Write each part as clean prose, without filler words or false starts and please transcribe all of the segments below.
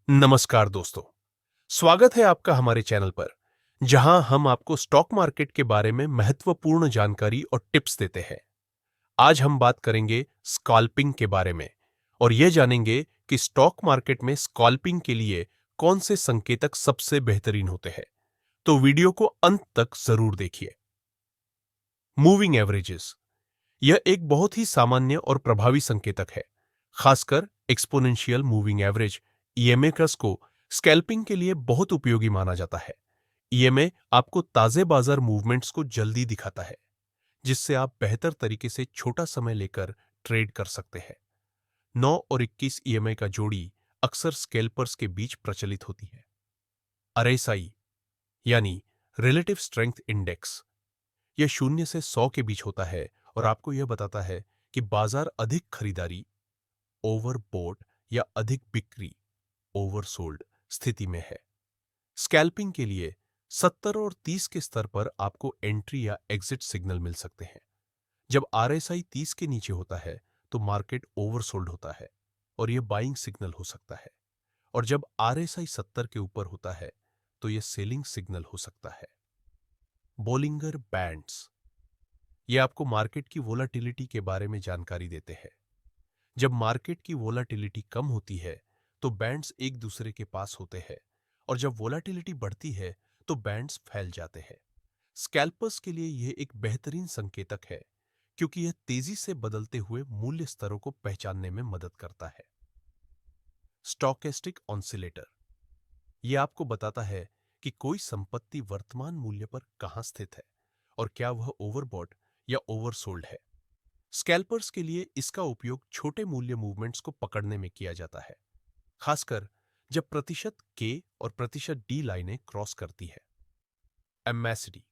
नमस्कार दोस्तों, स्वागत है आपका हमारे चैनल पर, जहां हम आपको स्टॉक मार्केट के बारे में महत्वपूर्ण जानकारी और टिप्स देते हैं। आज हम बात करेंगे स्कैल्पिंग के बारे में और यह जानेंगे कि स्टॉक मार्केट में स्कैल्पिंग के लिए कौन से संकेतक सबसे बेहतरीन होते हैं। तो वीडियो को अंत तक जरूर देखिए। मूविंग एवरेजेस यह एक बहुत ही सामान्य और प्रभावी संकेतक है, खासकर एक्सपोनेंशियल मूविंग एवरेज ईएमए को स्कैल्पिंग के लिए बहुत उपयोगी माना जाता है। ईएमए आपको ताजे बाजार मूवमेंट्स को जल्दी दिखाता है, जिससे आप बेहतर तरीके से छोटा समय लेकर ट्रेड कर सकते हैं। 9 और 21 ईएमए का जोड़ी अक्सर स्कैल्पर्स के बीच प्रचलित होती है। आरएसआई यानी रिलेटिव स्ट्रेंथ इंडेक्स, यह 0 से 100 के बीच होता है और आपको यह बताता है कि बाजार अधिक खरीदारी ओवरबॉट या अधिक बिक्री ओवरसोल्ड स्थिति में है। स्कैल्पिंग के लिए 70 और 30 के स्तर पर आपको एंट्री या एग्जिट सिग्नल मिल सकते हैं। जब आरएसआई 30 के नीचे होता है तो मार्केट ओवरसोल्ड होता है और यह बाइंग सिग्नल हो सकता है, और जब आरएसआई 70 के ऊपर होता है तो यह सेलिंग सिग्नल हो सकता है। बोलिंगर बैंड्स, ये आपको मार्केट की वोलाटिलिटी के बारे में जानकारी देते हैं। जब मार्केट की वोलाटिलिटी कम होती है तो बैंड्स एक दूसरे के पास होते हैं, और जब वोलाटिलिटी बढ़ती है तो बैंड्स फैल जाते हैं। स्कैल्पर्स के लिए यह एक बेहतरीन संकेतक है, क्योंकि यह तेजी से बदलते हुए मूल्य स्तरों को पहचानने में मदद करता है। स्टॉकेस्टिक ऑसिलेटर, यह आपको बताता है कि कोई संपत्ति वर्तमान मूल्य पर कहां स्थित है और क्या वह ओवरबॉट या ओवरसोल्ड है। स्कैल्पर्स के लिए इसका उपयोग छोटे मूल्य मूवमेंट्स को पकड़ने में किया जाता है, खासकर जब प्रतिशत के और प्रतिशत डी लाइनें क्रॉस करती है। एमएसडी,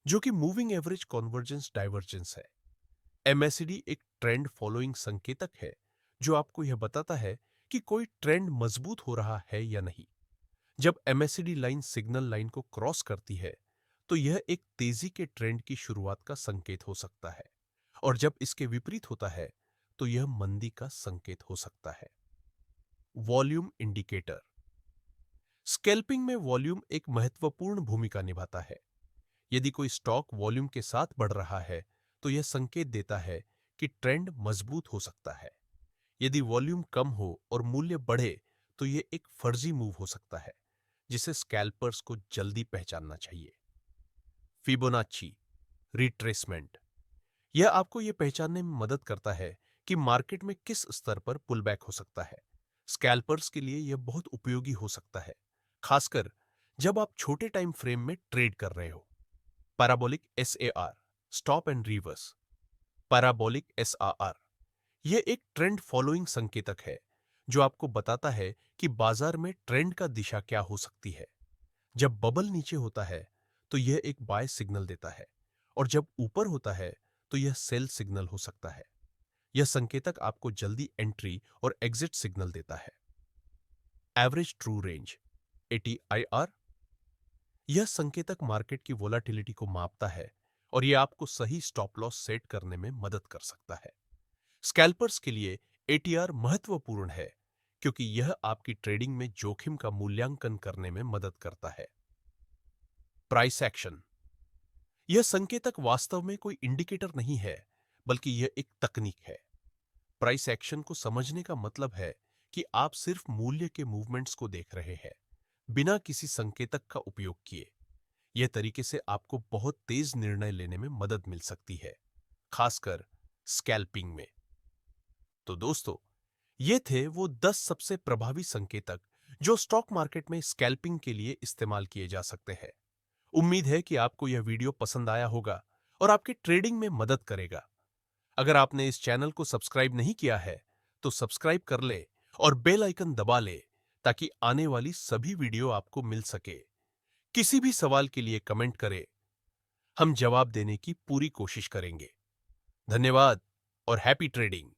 जो कि मूविंग एवरेज कन्वर्जेंस डाइवर्जेंस है। एमएसडी एक ट्रेंड फॉलोइंग संकेतक है, जो आपको यह बताता है कि कोई ट्रेंड मजबूत हो रहा है या नहीं। जब एमएसडी लाइन सिग्नल लाइन को क्रॉस करती है तो यह एक तेजी के ट्रेंड की शुरुआत का संकेत हो सकता है, और जब इसके विपरीत होता है तो यह मंदी का संकेत हो सकता है। वॉल्यूम इंडिकेटर, स्कैल्पिंग में वॉल्यूम एक महत्वपूर्ण भूमिका निभाता है। यदि कोई स्टॉक वॉल्यूम के साथ बढ़ रहा है तो यह संकेत देता है कि ट्रेंड मजबूत हो सकता है। यदि वॉल्यूम कम हो और मूल्य बढ़े तो यह एक फर्जी मूव हो सकता है, जिसे स्कैल्पर्स को जल्दी पहचानना चाहिए। फिबोनाची रिट्रेसमेंट, यह आपको यह पहचानने में मदद करता है कि मार्केट में किस स्तर पर पुलबैक हो सकता है। स्कैल्पर्स के लिए यह बहुत उपयोगी हो सकता है, खासकर जब आप छोटे टाइम फ्रेम में ट्रेड कर रहे हो। Parabolic SAR, stop and reverse. Parabolic SR, यह एक ट्रेंड फॉलोइंग संकेतक है, जो आपको बताता है कि बाजार में ट्रेंड का दिशा क्या हो सकती है। जब बबल नीचे होता है तो यह एक बाय सिग्नल देता है, और जब ऊपर होता है तो यह सेल सिग्नल हो सकता है। यह संकेतक आपको जल्दी एंट्री और एग्जिट सिग्नल देता है। एवरेज ट्रू रेंज एटीआईआर, यह संकेतक मार्केट की वोलाटिलिटी को मापता है और यह आपको सही स्टॉप लॉस सेट करने में मदद कर सकता है। स्कैल्पर्स के लिए एटीआर महत्वपूर्ण है, क्योंकि यह आपकी ट्रेडिंग में जोखिम का मूल्यांकन करने में मदद करता है। प्राइस एक्शन, यह संकेतक वास्तव में कोई इंडिकेटर नहीं है, बल्कि यह एक तकनीक है। प्राइस एक्शन को समझने का मतलब है कि आप सिर्फ मूल्य के मूवमेंट्स को देख रहे हैं, बिना किसी संकेतक का उपयोग किए। यह तरीके से आपको बहुत तेज निर्णय लेने में मदद मिल सकती है, खासकर स्कैल्पिंग में। तो दोस्तों, ये थे वो 10 सबसे प्रभावी संकेतक जो स्टॉक मार्केट में स्कैल्पिंग के लिए इस्तेमाल किए जा सकते हैं। उम्मीद है कि आपको यह वीडियो पसंद आया होगा और आपके ट्रेडिंग में मदद करेगा। अगर आपने इस चैनल को सब्सक्राइब नहीं किया है तो सब्सक्राइब कर ले और बेल आइकन दबा ले, ताकि आने वाली सभी वीडियो आपको मिल सके। किसी भी सवाल के लिए कमेंट करें, हम जवाब देने की पूरी कोशिश करेंगे। धन्यवाद और हैप्पी ट्रेडिंग।